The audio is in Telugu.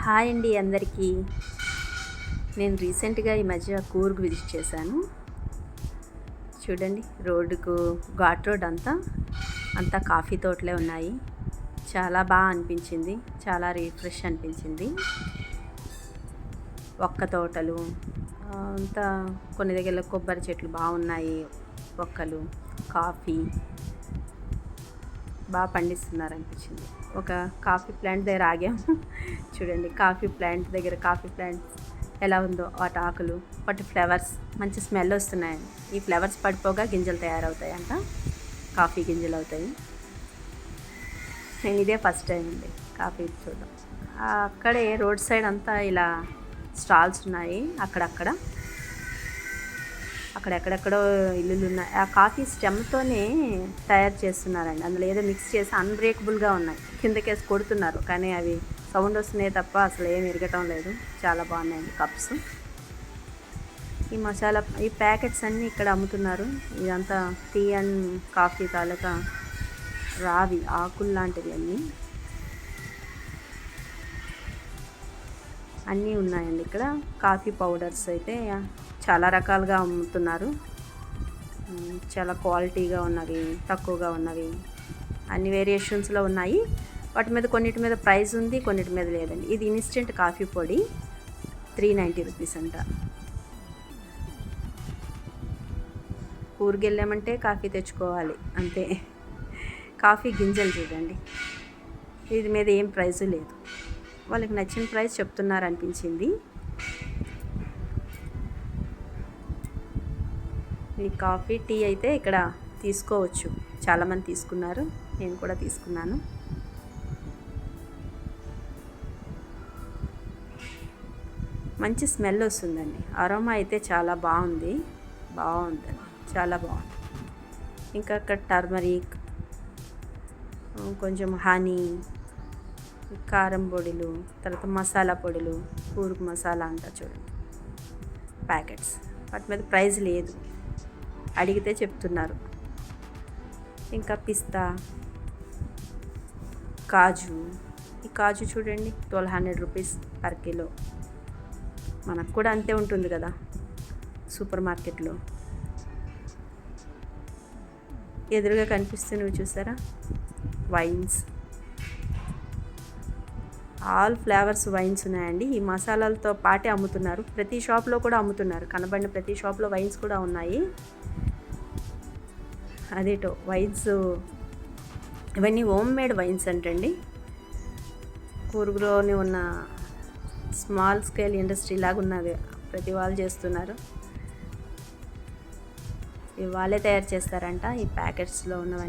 హాయ్ అండి అందరికీ. నేను రీసెంట్గా ఈ మధ్య కూర్గ్ విజిట్ చేశాను. చూడండి, రోడ్డుకు ఘాట్ రోడ్ అంతా కాఫీ తోటలే ఉన్నాయి. చాలా బాగా అనిపించింది, చాలా రిఫ్రెష్ అనిపించింది. ఒక్క తోటలు అంతా, కొన్ని దగ్గర కొబ్బరి చెట్లు బాగున్నాయి, ఒక్కలు కాఫీ బాగా పండిస్తున్నారు అనిపించింది. ఒక కాఫీ ప్లాంట్ దగ్గర ఆగాం. చూడండి, కాఫీ ప్లాంట్ ఎలా ఉందో, వాటి ఆకులు, వాటి ఫ్లవర్స్ మంచి స్మెల్ వస్తున్నాయండి. ఈ ఫ్లవర్స్ పడిపోగా గింజలు తయారవుతాయంట, కాఫీ గింజలు అవుతాయి. నేను ఇదే ఫస్ట్ టైం అండి కాఫీ చూడడం. అక్కడే రోడ్ సైడ్ అంతా ఇలా స్టాల్స్ ఉన్నాయి, అక్కడెక్కడెక్కడో ఇల్లులు ఉన్నాయి. ఆ కాఫీ స్టెమ్తోనే తయారు చేస్తున్నారండి. అందులో ఏదో మిక్స్ చేసి అన్బ్రేకబుల్గా ఉన్నాయి, కిందకేసి కొడుతున్నారు, కానీ అవి సౌండ్ వస్తున్నాయి తప్ప అసలు ఏం ఇరగటం లేదు. చాలా బాగున్నాయండి కప్స్. ఈ ప్యాకెట్స్ అన్నీ ఇక్కడ అమ్ముతున్నారు. ఇదంతా టీ అండ్ కాఫీ తాలూకా రావి ఆకులు లాంటివి అన్నీ ఉన్నాయండి ఇక్కడ. కాఫీ పౌడర్స్ అయితే చాలా రకాలుగా అమ్ముతున్నారు. చాలా క్వాలిటీగా ఉన్నవి, తక్కువగా ఉన్నవి, అన్ని వేరియేషన్స్లో ఉన్నాయి. వాటి మీద కొన్నిటి మీద ప్రైస్ ఉంది, కొన్నిటి మీద లేదండి. ఇది ఇన్స్టెంట్ కాఫీ పొడి, 390 రూపీస్ అంట. ఊరికి వెళ్ళామంటే కాఫీ తెచ్చుకోవాలి అంతే. కాఫీ గింజలు చూడండి, ఇది మీద ఏం ప్రైజు లేదు, వాళ్ళకి నచ్చిన ప్రైస్ చెప్తున్నారు అనిపించింది. ఈ కాఫీ టీ అయితే ఇక్కడ తీసుకోవచ్చు, చాలామంది తీసుకున్నారు, నేను కూడా తీసుకున్నాను. మంచి స్మెల్ వస్తుందండి, అరోమా అయితే చాలా బాగుంది, చాలా బాగుంది. ఇంకా అక్కడ టర్మరిక్, కొంచెం హనీ, కారం పొడులు, తర్వాత మసాలా పొడులు, కూర్గ్ మసాలా అంట చూడండి ప్యాకెట్స్. వాటి మీద ప్రైస్ లేదు, అడిగితే చెప్తున్నారు. ఇంకా పిస్తా, కాజు. ఈ కాజు చూడండి, 1200 రూపీస్ పర్ కిలో. మనకు కూడా అంతే ఉంటుంది కదా సూపర్ మార్కెట్లో. ఎదురుగా కనిపిస్తున్నవి చూసారా, వైన్స్, ఆల్ ఫ్లేవర్స్ వైన్స్ ఉన్నాయండి. ఈ మసాలాలతో పాటే అమ్ముతున్నారు, ప్రతి షాప్లో కూడా అమ్ముతున్నారు. కనబడిన ప్రతి షాప్లో వైన్స్ కూడా ఉన్నాయి. అదేటో వైన్స్, ఇవన్నీ హోమ్ మేడ్ వైన్స్ అంటండి. కూర్గ్లోనే ఉన్న స్మాల్ స్కేల్ ఇండస్ట్రీ లాగా ఉన్నది, ప్రతి వాళ్ళు చేస్తున్నారు. ఇవి వాళ్ళే తయారు చేస్తారంట, ఈ ప్యాకెట్స్లో ఉన్నవన్నీ.